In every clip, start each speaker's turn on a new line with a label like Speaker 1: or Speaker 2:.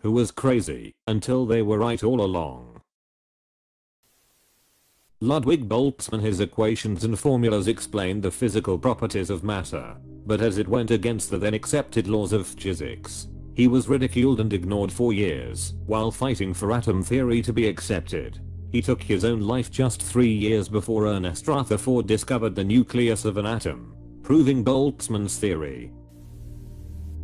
Speaker 1: who was crazy until they were right all along. Ludwig Boltzmann. His equations and formulas explained the physical properties of matter, but as it went against the then accepted laws of physics, he was ridiculed and ignored for years while fighting for atom theory to be accepted. He took his own life just 3 years before Ernest Rutherford discovered the nucleus of an atom, proving Boltzmann's theory.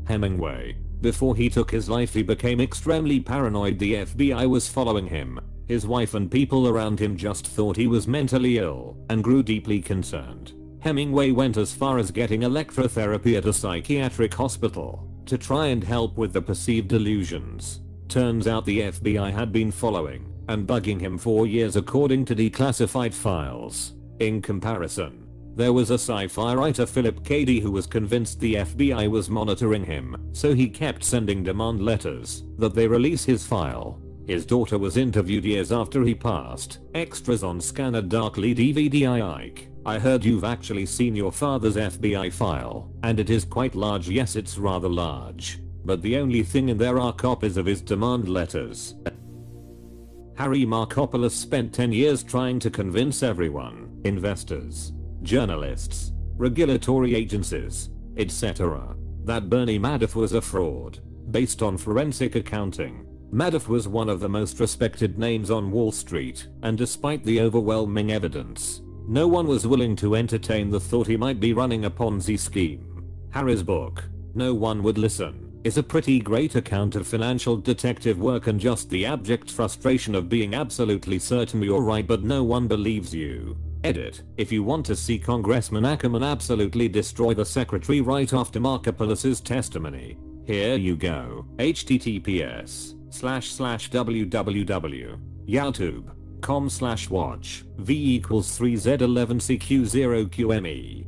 Speaker 1: Hemingway. Before he took his life, he became extremely paranoid. The FBI was following him. His wife and people around him just thought he was mentally ill and grew deeply concerned. Hemingway went as far as getting electrotherapy at a psychiatric hospital to try and help with the perceived delusions. Turns out the FBI had been following and bugging him for years according to declassified files. In comparison, there was a sci-fi writer, Philip K. Dick, who was convinced the FBI was monitoring him, so he kept sending demand letters that they release his file. His daughter was interviewed years after he passed. Extras on Scanner Darkly DVD. Ike, I heard you've actually seen your father's FBI file, and it is quite large. Yes, it's rather large, but the only thing in there are copies of his demand letters. Harry Markopolos spent 10 years trying to convince everyone, investors, journalists, regulatory agencies, etc., that Bernie Madoff was a fraud. Based on forensic accounting, Madoff was one of the most respected names on Wall Street, and despite the overwhelming evidence, no one was willing to entertain the thought he might be running a Ponzi scheme. Harry's book, No One Would Listen, is a pretty great account of financial detective work and just the abject frustration of being absolutely certain you're right but no one believes you. Edit. If you want to see Congressman Ackerman absolutely destroy the secretary right after Markopoulos's testimony, here you go. https://www.youtube.com/watch v=3z11cq0qme.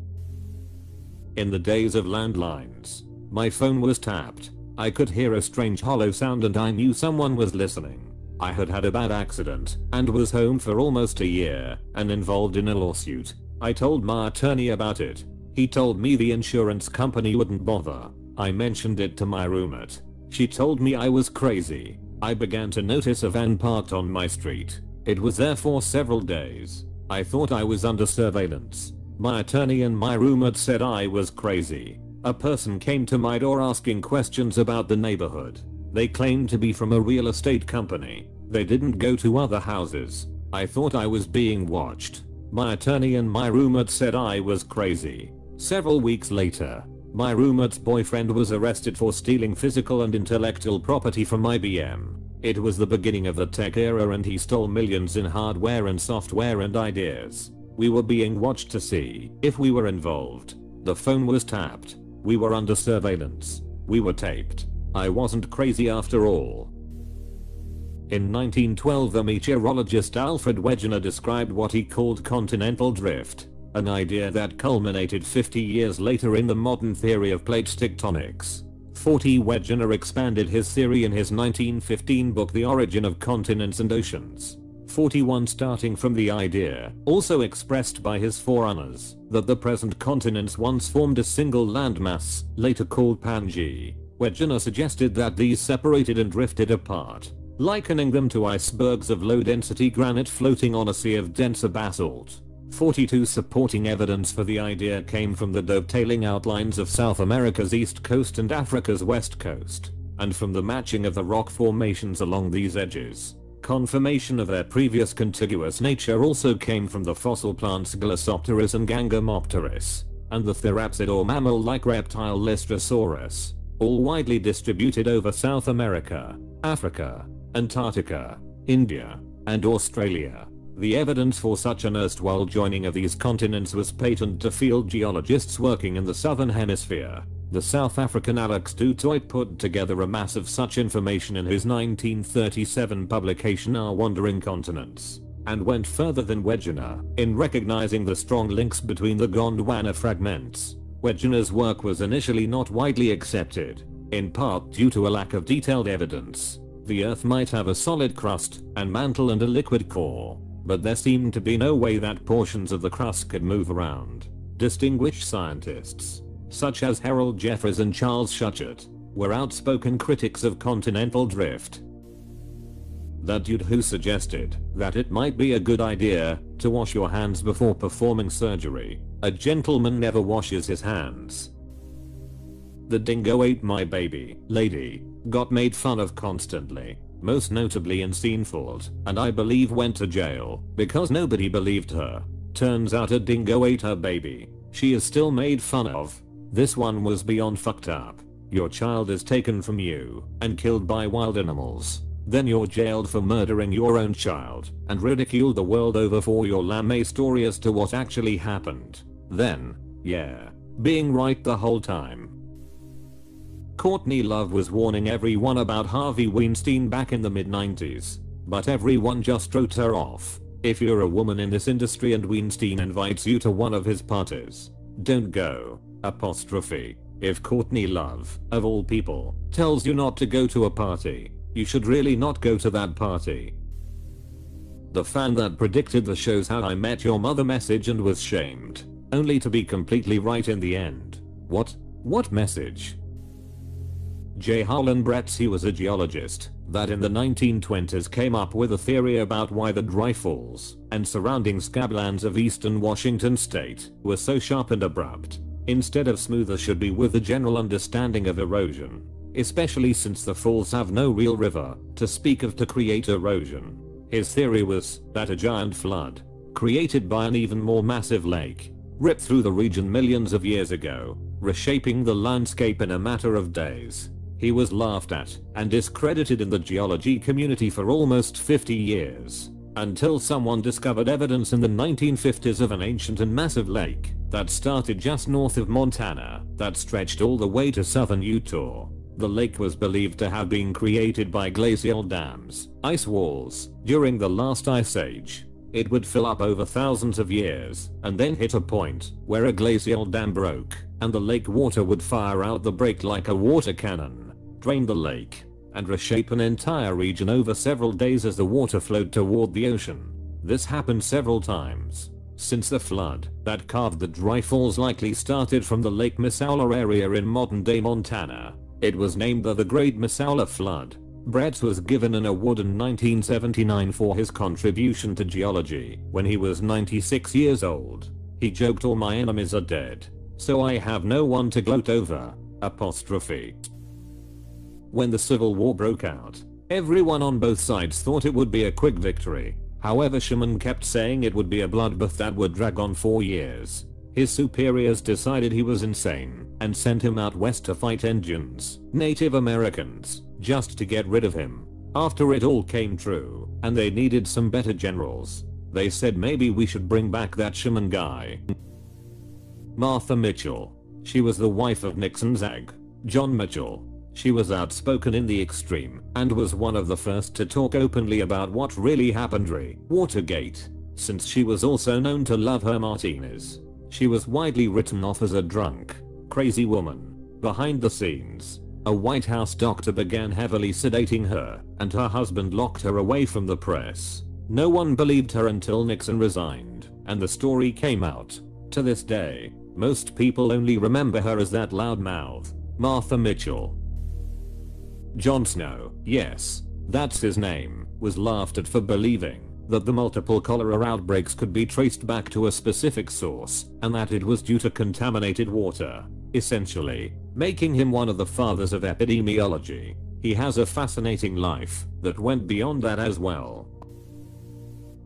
Speaker 1: In the days of landlines, my phone was tapped. I could hear a strange hollow sound and I knew someone was listening. I had had a bad accident and was home for almost a year and involved in a lawsuit. I told my attorney about it. He told me the insurance company wouldn't bother. I mentioned it to my roommate. She told me I was crazy. I began to notice a van parked on my street. It was there for several days. I thought I was under surveillance. My attorney and my roommate said I was crazy. A person came to my door asking questions about the neighborhood. They claimed to be from a real estate company. They didn't go to other houses. I thought I was being watched. My attorney and my roommate said I was crazy. Several weeks later, my roommate's boyfriend was arrested for stealing physical and intellectual property from IBM. It was the beginning of the tech era and he stole millions in hardware and software and ideas. We were being watched to see if we were involved. The phone was tapped. We were under surveillance. We were taped. I wasn't crazy after all. In 1912, the meteorologist Alfred Wegener described what he called continental drift, an idea that culminated 50 years later in the modern theory of plate tectonics. Wegener expanded his theory in his 1915 book The Origin of Continents and Oceans. 41 starting from the idea, also expressed by his forerunners, that the present continents once formed a single landmass, later called Pangaea. Wegener suggested that these separated and drifted apart, likening them to icebergs of low-density granite floating on a sea of denser basalt. 42 supporting evidence for the idea came from the dovetailing outlines of South America's east coast and Africa's west coast, and from the matching of the rock formations along these edges. Confirmation of their previous contiguous nature also came from the fossil plants Glossopteris and Gangamopteris, and the therapsid or mammal-like reptile Lystrosaurus, all widely distributed over South America, Africa, Antarctica, India, and Australia. The evidence for such an erstwhile joining of these continents was patent to field geologists working in the southern hemisphere. The South African Alex du Toit put together a mass of such information in his 1937 publication Our Wandering Continents, and went further than Wegener in recognizing the strong links between the Gondwana fragments. Wegener's work was initially not widely accepted, in part due to a lack of detailed evidence. The Earth might have a solid crust and mantle and a liquid core, but there seemed to be no way that portions of the crust could move around. Distinguished scientists, such as Harold Jeffreys and Charles Schuchert, were outspoken critics of continental drift. That dude who suggested that it might be a good idea to wash your hands before performing surgery. A gentleman never washes his hands. The dingo ate my baby lady got made fun of constantly, most notably in Seinfeld, and I believe went to jail because nobody believed her. Turns out a dingo ate her baby. She is still made fun of. This one was beyond fucked up. Your child is taken from you and killed by wild animals. Then you're jailed for murdering your own child and ridiculed the world over for your lame story as to what actually happened. Then, yeah, being right the whole time. Courtney Love was warning everyone about Harvey Weinstein back in the mid-90s, but everyone just wrote her off. If you're a woman in this industry and Weinstein invites you to one of his parties, don't go. If Courtney Love, of all people, tells you not to go to a party, you should really not go to that party. The fan that predicted the show's How I Met Your Mother message and was shamed, only to be completely right in the end. What message? J. Harlan Brettsey was a geologist that in the 1920s came up with a theory about why the dry falls and surrounding scablands of eastern Washington state were so sharp and abrupt, instead of smooth as should be, with a general understanding of erosion, especially since the falls have no real river to speak of to create erosion. His theory was that a giant flood, created by an even more massive lake, ripped through the region millions of years ago, reshaping the landscape in a matter of days. He was laughed at and discredited in the geology community for almost 50 years, until someone discovered evidence in the 1950s of an ancient and massive lake that started just north of Montana that stretched all the way to southern Utah. The lake was believed to have been created by glacial dams, ice walls, during the last ice age. It would fill up over thousands of years and then hit a point where a glacial dam broke and the lake water would fire out the break like a water cannon, drain the lake, and reshape an entire region over several days as the water flowed toward the ocean. This happened several times. Since the flood that carved the dry falls likely started from the Lake Missoula area in modern-day Montana, it was named the Great Missoula Flood. Brett was given an award in 1979 for his contribution to geology when he was 96 years old. He joked, "All my enemies are dead, so I have no one to gloat over." When the Civil War broke out, everyone on both sides thought it would be a quick victory. However, Sherman kept saying it would be a bloodbath that would drag on for years. His superiors decided he was insane and sent him out west to fight Indians, Native Americans, just to get rid of him. After it all came true and they needed some better generals, they said maybe we should bring back that Sherman guy. Martha Mitchell. She was the wife of Nixon's ag, John Mitchell. She was outspoken in the extreme and was one of the first to talk openly about what really happened Watergate, since she was also known to love her martinis. She was widely written off as a drunk, crazy woman. Behind the scenes, a White House doctor began heavily sedating her and her husband locked her away from the press. No one believed her until Nixon resigned and the story came out. To this day, most people only remember her as that loudmouth, Martha Mitchell. Jon Snow, yes, that's his name, was laughed at for believing that the multiple cholera outbreaks could be traced back to a specific source and that it was due to contaminated water, essentially making him one of the fathers of epidemiology. He has a fascinating life that went beyond that as well.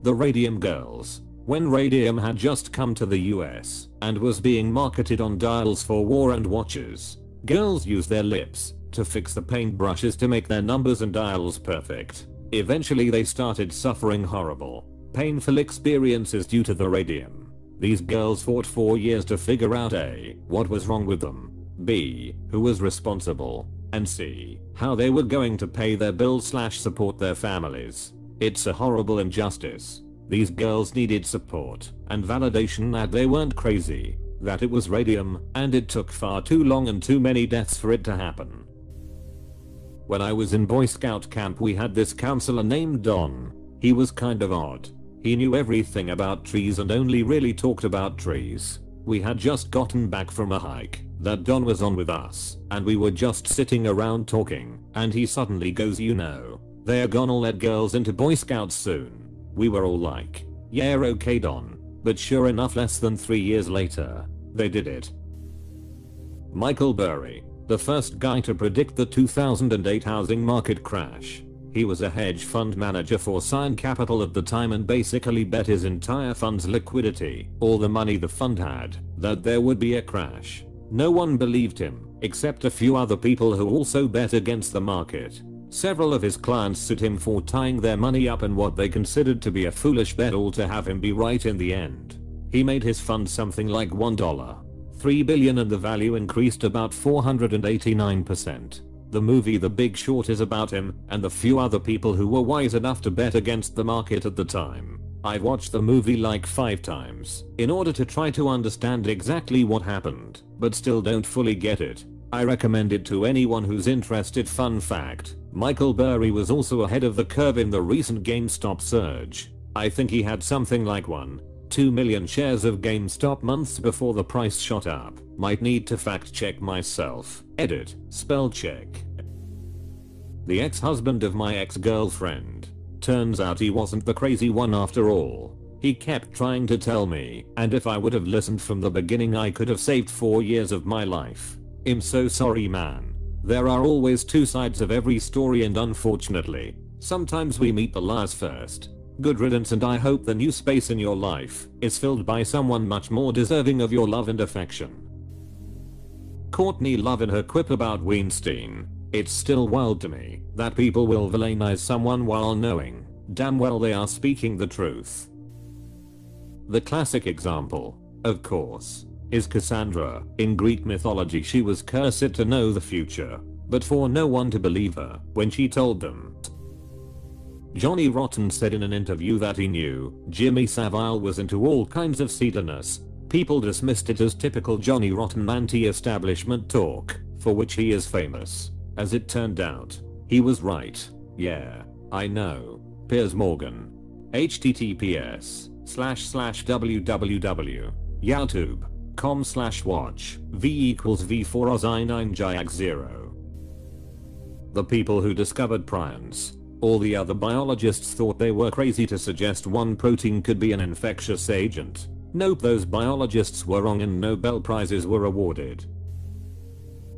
Speaker 1: The Radium Girls. When radium had just come to the US and was being marketed on dials for war and watches, girls used their lips to fix the paintbrushes to make their numbers and dials perfect. Eventually they started suffering horrible, painful experiences due to the radium. These girls fought for years to figure out A, what was wrong with them, B, who was responsible, and C, how they were going to pay their bills/support their families. It's a horrible injustice. These girls needed support and validation that they weren't crazy, that it was radium, and it took far too long and too many deaths for it to happen. When I was in Boy Scout camp we had this counselor named Don. He was kind of odd. He knew everything about trees and only really talked about trees. We had just gotten back from a hike that Don was on with us, and we were just sitting around talking, and he suddenly goes, you know, they're gonna let girls into Boy Scouts soon. We were all like, yeah okay Don. But sure enough, less than 3 years later, they did it. Michael Burry, the first guy to predict the 2008 housing market crash. He was a hedge fund manager for Scion Capital at the time and basically bet his entire fund's liquidity, all the money the fund had, that there would be a crash. No one believed him, except a few other people who also bet against the market. Several of his clients sued him for tying their money up in what they considered to be a foolish bet, all to have him be right in the end. He made his fund something like $1.3 billion and the value increased about 489%. The movie The Big Short is about him and the few other people who were wise enough to bet against the market at the time. I've watched the movie like 5 times in order to try to understand exactly what happened, but still don't fully get it. I recommend it to anyone who's interested. Fun fact, Michael Burry was also ahead of the curve in the recent GameStop surge. I think he had something like 1.2 million shares of GameStop months before the price shot up. Might need to fact check myself. Edit, spell check. The ex-husband of my ex-girlfriend. Turns out he wasn't the crazy one after all. He kept trying to tell me, and if I would have listened from the beginning I could have saved 4 years of my life. I'm so sorry man. There are always 2 sides of every story and unfortunately, sometimes we meet the liars first. Good riddance, and I hope the new space in your life is filled by someone much more deserving of your love and affection. Courtney Love in her quip about Weinstein. It's still wild to me that people will villainize someone while knowing damn well they are speaking the truth. The classic example, of course, is Cassandra. In Greek mythology she was cursed to know the future, but for no one to believe her when she told them. Johnny Rotten said in an interview that he knew Jimmy Savile was into all kinds of seediness. People dismissed it as typical Johnny Rotten anti-establishment talk, for which he is famous. As it turned out, he was right. Yeah, I know. Piers Morgan. https://www.youtube.com/watch v = v4oz9-jiag0. The people who discovered prions. All the other biologists thought they were crazy to suggest one protein could be an infectious agent. Nope, those biologists were wrong and Nobel Prizes were awarded.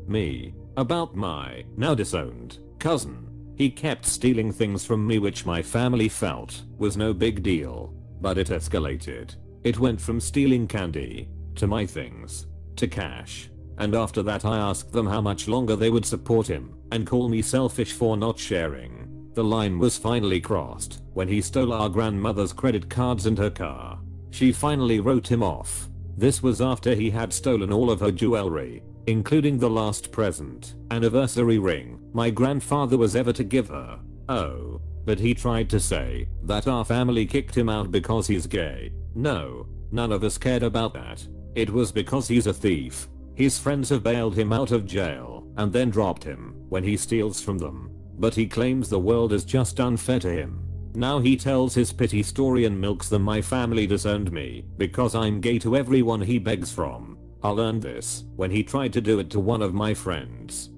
Speaker 1: Me. About my now disowned cousin. He kept stealing things from me which my family felt was no big deal, but it escalated. It went from stealing candy, to my things, to cash. And after that I asked them how much longer they would support him and call me selfish for not sharing. The line was finally crossed when he stole our grandmother's credit cards and her car. She finally wrote him off. This was after he had stolen all of her jewelry, including the last present, anniversary ring, my grandfather was ever to give her. Oh, but he tried to say that our family kicked him out because he's gay. No, none of us cared about that. It was because he's a thief. His friends have bailed him out of jail and then dropped him when he steals from them. But he claims the world is just unfair to him. Now he tells his pity story and milks them. My family disowned me because I'm gay to everyone he begs from. I learned this when he tried to do it to one of my friends.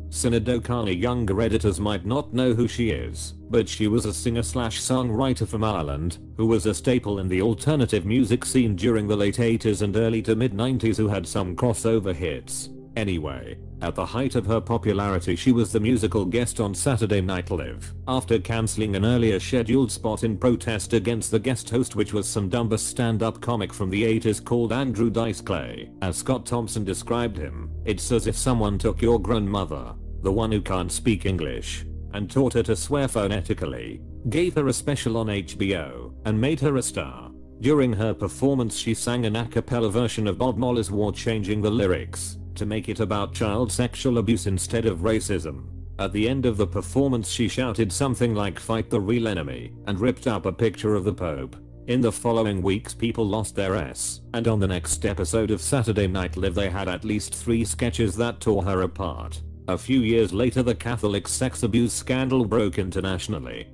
Speaker 1: Sinead O'Connor. Younger editors might not know who she is, but she was a singer/songwriter from Ireland who was a staple in the alternative music scene during the late 80s and early to mid 90s, who had some crossover hits. Anyway, at the height of her popularity she was the musical guest on Saturday Night Live, after cancelling an earlier scheduled spot in protest against the guest host, which was some dumbass stand-up comic from the 80s called Andrew Dice Clay. As Scott Thompson described him, it's as if someone took your grandmother, the one who can't speak English, and taught her to swear phonetically, gave her a special on HBO, and made her a star. During her performance she sang an a cappella version of Bob Marley's War, changing the lyrics to make it about child sexual abuse instead of racism. At the end of the performance she shouted something like "Fight the real enemy" and ripped up a picture of the Pope. In the following weeks people lost their ass, and on the next episode of Saturday Night Live they had at least 3 sketches that tore her apart. A few years later the Catholic sex abuse scandal broke internationally.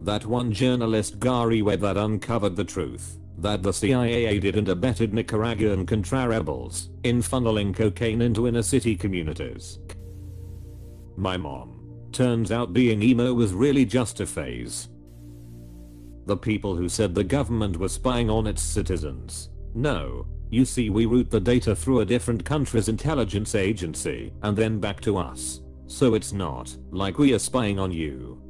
Speaker 1: That one journalist Gary Webb that uncovered the truth. that the CIA aided and abetted Nicaraguan Contra rebels in funneling cocaine into inner city communities. My mom. Turns out being emo was really just a phase. The people who said the government was spying on its citizens. No. You see, we route the data through a different country's intelligence agency and then back to us. So it's not like we are spying on you.